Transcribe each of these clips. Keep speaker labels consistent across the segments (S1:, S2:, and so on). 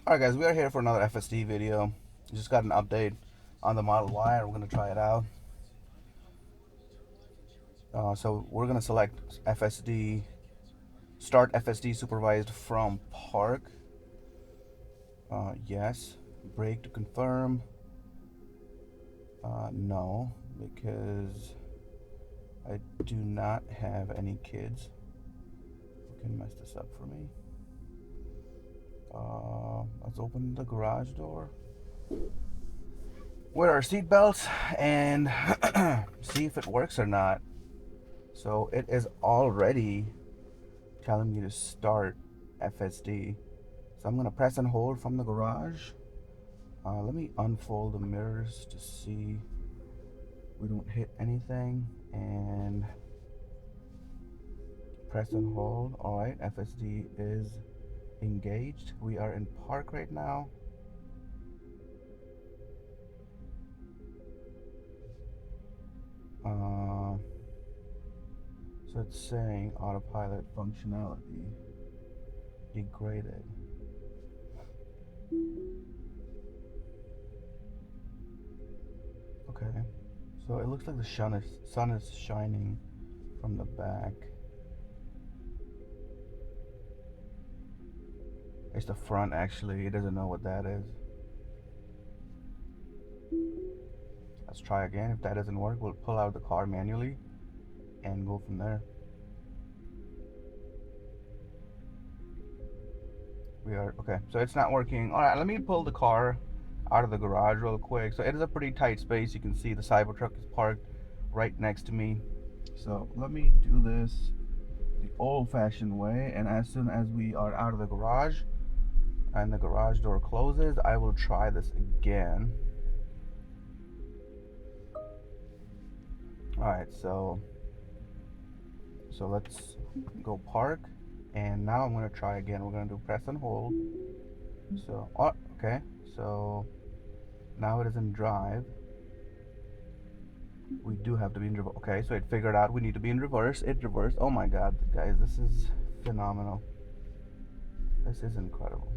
S1: Alright guys, we are here for another FSD video. Just got an update on the Model Y and we're going to try it out. So we're going to select FSD, start FSD supervised from Park. Yes. Brake to confirm. No, because I do not have any kids who can mess this up for me. Let's open the garage door. Wear our seatbelts and see if it works or not. So it is already telling me to start FSD. So I'm gonna press and hold from the garage. Let me unfold the mirrors to see we don't hit anything, and press and hold. All right, FSD is engaged. We are in park right now. So it's saying autopilot functionality degraded. Okay, so it looks like the sun is shining from the back. It's the front actually, it doesn't know what that is. Let's try again. If that doesn't work, we'll pull out the car manually and go from there. We are okay, so it's not working. All right, let me pull the car out of the garage real quick. So it is a pretty tight space. You can see the Cybertruck is parked right next to me. So let me do this the old-fashioned way, and as soon as we are out of the garage and the garage door closes, I will try this again. All right, so let's go park, and now I'm going to try again. We're going to do press and hold. So okay, so now it is in drive. We do have to be in reverse. Okay, so it figured out we need to be in reverse. It reversed. Oh my god, guys, this is phenomenal. This is incredible.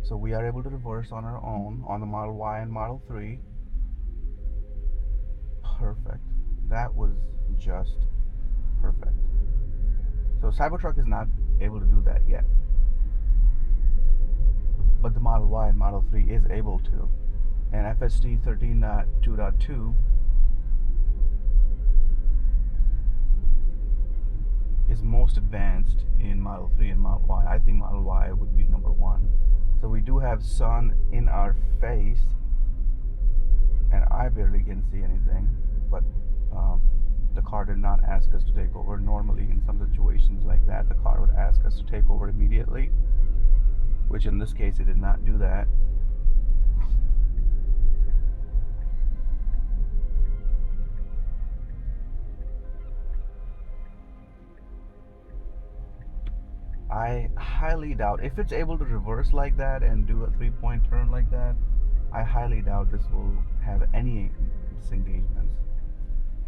S1: So we are able to reverse on our own on the Model Y and Model 3. Perfect. That was just perfect. So Cybertruck is not able to do that yet, but the Model Y and Model 3 is able to. And FSD 13.2.2 is most advanced in Model 3 and Model Y. I think Model Y would be number one. So we do have sun in our face, and I barely can see anything, but the car did not ask us to take over. Normally in some situations like that, the car would ask us to take over immediately, which in this case it did not do that. I highly doubt, if it's able to reverse like that and do a 3-point turn like that, I highly doubt this will have any disengagements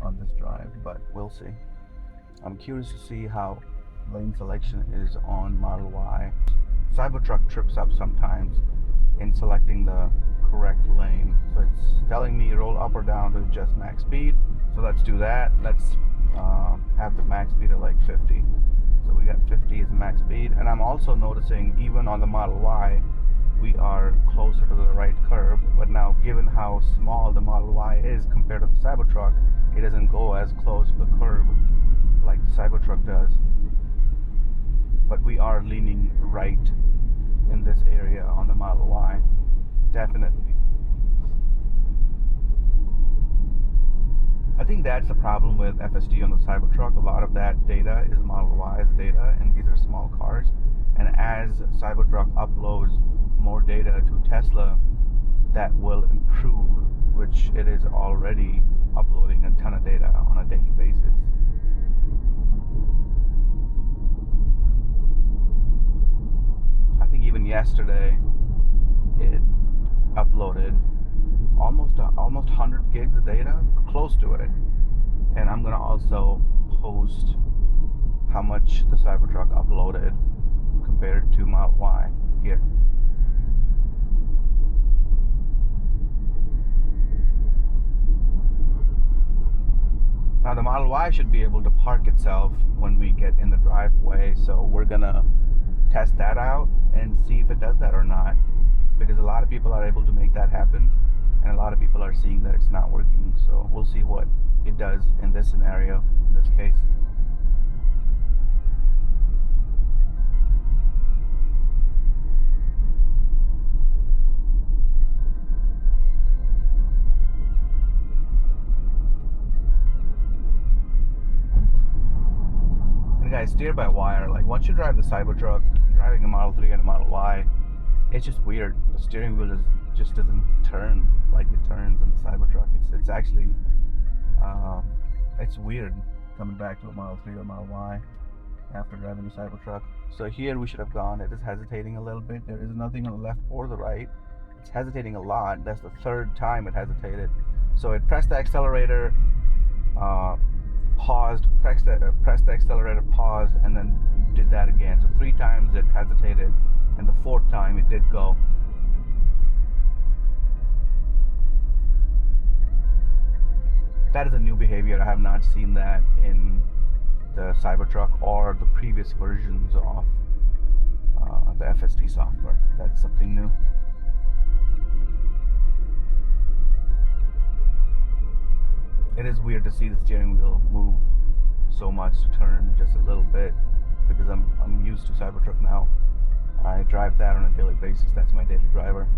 S1: on this drive, but we'll see. I'm curious to see how lane selection is on Model Y. Cybertruck trips up sometimes in selecting the correct lane. So it's telling me roll up or down to adjust max speed. So let's do that. Let's have the max speed at like 50. So we got 50 as max speed. And I'm also noticing even on the Model Y, we are closer to the right curb. But now given how small the Model Y is compared to the Cybertruck, it doesn't go as close to the curb like the Cybertruck does. But we are leaning right in this area on the Model Y, definitely. I think that's the problem with FSD on the Cybertruck. A lot of that data is Model Y's data, and these are small cars. And as Cybertruck uploads more data to Tesla, that will improve, which it is already uploading a ton of data on a daily basis. I think even yesterday it uploaded almost 100 gigs of data, close to it. And I'm gonna also post how much the Cybertruck uploaded compared to Model Y. here. Now the Model Y should be able to park itself when we get in the driveway, so we're gonna test that out and see if it does that or not, because a lot of people are able to make that happen and a lot of people are seeing that it's not working. So we'll see what it does in this scenario, in this case. And guys, steer by wire. Like once you drive the Cybertruck, driving a Model 3 and a Model Y, it's just weird. The steering wheel just doesn't turn like it turns in the Cybertruck. It's actually it's weird coming back to a Model 3 or Model Y after driving a Cybertruck. So here we should have gone. It is hesitating a little bit. There is nothing on the left or the right. It's hesitating a lot. That's the third time it hesitated. So it pressed the accelerator, paused, pressed the accelerator, paused, and then did that again. So 3 times it hesitated, and the 4th time it did go. That is a new behavior. I have not seen that in the Cybertruck or the previous versions of the FSD software. That is something new. It is weird to see the steering wheel move so much to turn just a little bit, because I'm used to Cybertruck now. I drive that on a daily basis. That's my daily driver.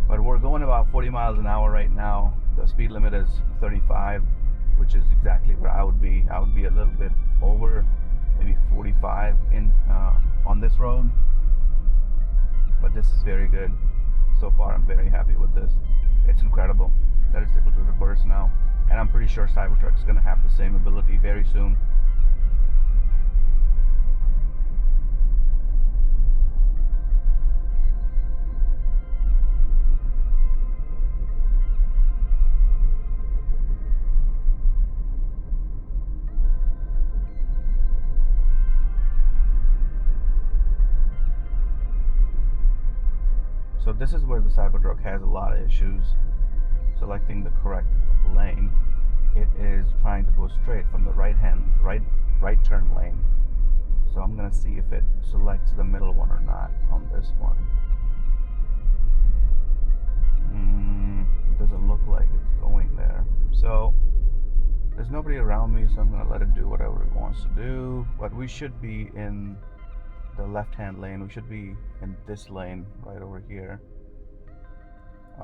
S1: But we're going about 40 miles an hour right now. The speed limit is 35, which is exactly where I would be. I would be a little bit over, maybe 45 on this road. But this is very good. So far, I'm very happy with this. It's incredible that it's able to reverse now. And I'm pretty sure Cybertruck is going to have the same ability very soon. So this is where the Cybertruck has a lot of issues selecting the correct lane. It is trying to go straight from the right turn lane. So I'm gonna see if it selects the middle one or not on this one. It doesn't look like it's going there. So there's nobody around me, so I'm gonna let it do whatever it wants to do. But we should be in the left-hand lane. We should be in this lane right over here.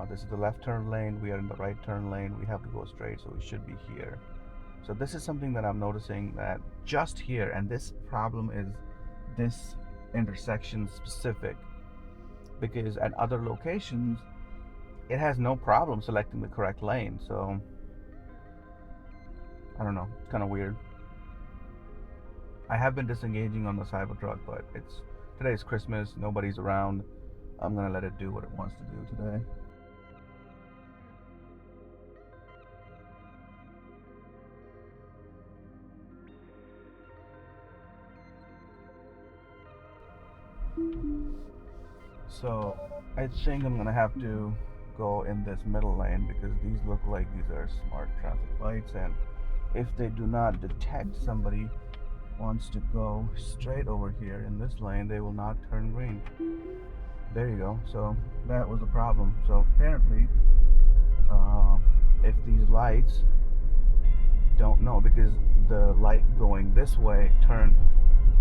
S1: This is the left turn lane. We are in the right turn lane. We have to go straight, so we should be here. So this is something that I'm noticing, that just here, and this problem is this intersection specific, because at other locations it has no problem selecting the correct lane. So I don't know, it's kind of weird. I have been disengaging on the Cybertruck, but today's Christmas, nobody's around. I'm gonna let it do what it wants to do today. So I think I'm gonna have to go in this middle lane, because these look like these are smart traffic lights, and if they do not detect somebody wants to go straight over here in this lane, they will not turn green. There you go. So that was the problem. So apparently if these lights don't know, because the light going this way turned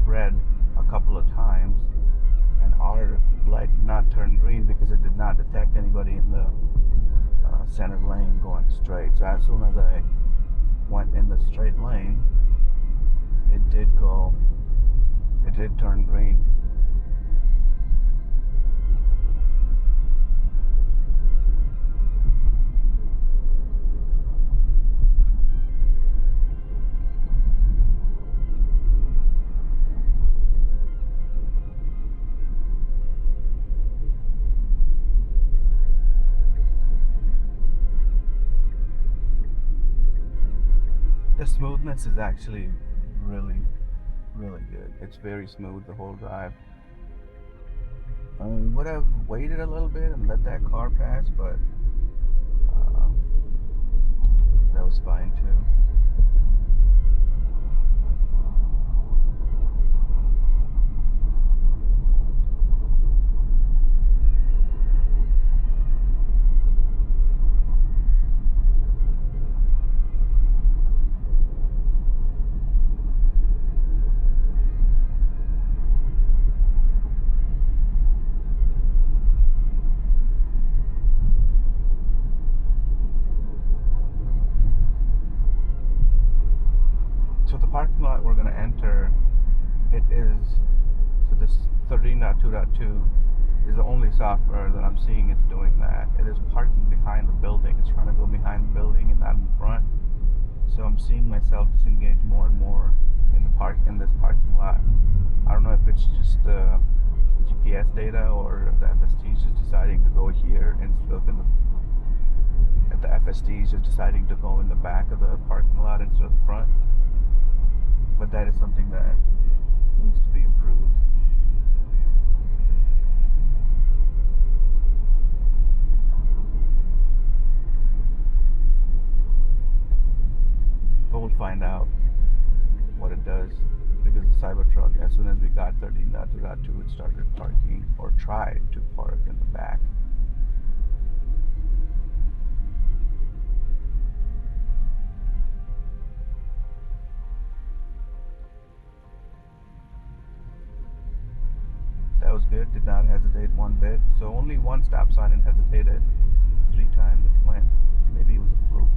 S1: red a couple of times, and our light did not turn green because it did not detect anybody in the center lane going straight. So as soon as I went in the straight lane, it did turn green. The smoothness is actually really, really good. It's very smooth the whole drive. I would have waited a little bit and let that car pass, but uh, that was fine too. So the parking lot we're gonna enter, it is, so this 13.2.2 is the only software that I'm seeing it's doing that. It is parking behind the building. It's trying to go behind the building and not in front. So I'm seeing myself disengage more and more in this parking lot. I don't know if it's just GPS data or the FSD is just deciding to go here instead of at the FSD is just deciding to go in the back of the parking lot instead of the front. But that is something that needs to be improved. But we'll find out what it does, because the Cybertruck, as soon as we got 13.2.2, it started parking, or tried to park in the back. That was good, did not hesitate one bit. So only one stop sign and hesitated 3 times it went. Maybe it was a fluke.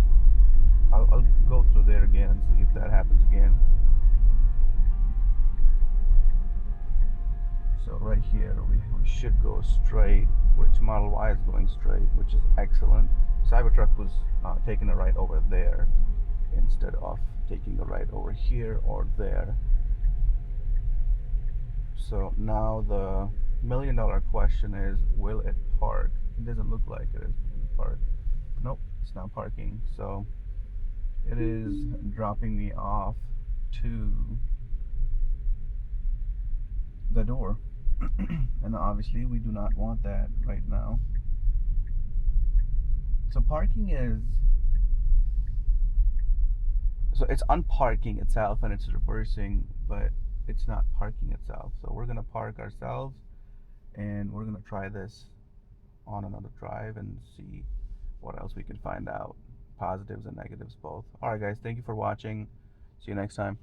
S1: I'll go through there again and see if that happens again. So right here we should go straight, which Model Y is going straight, which is excellent. Cybertruck was taking a right over there instead of taking a right over here or there. So now the $1,000,000 question is, will it park? It doesn't look like it is park. Nope, it's not parking. So it is dropping me off to the door. And obviously we do not want that right now. So parking is, so it's unparking itself and it's reversing, but it's not parking itself. So we're gonna park ourselves and we're gonna try this on another drive and see what else we can find out. Positives and negatives both. Alright guys, thank you for watching. See you next time.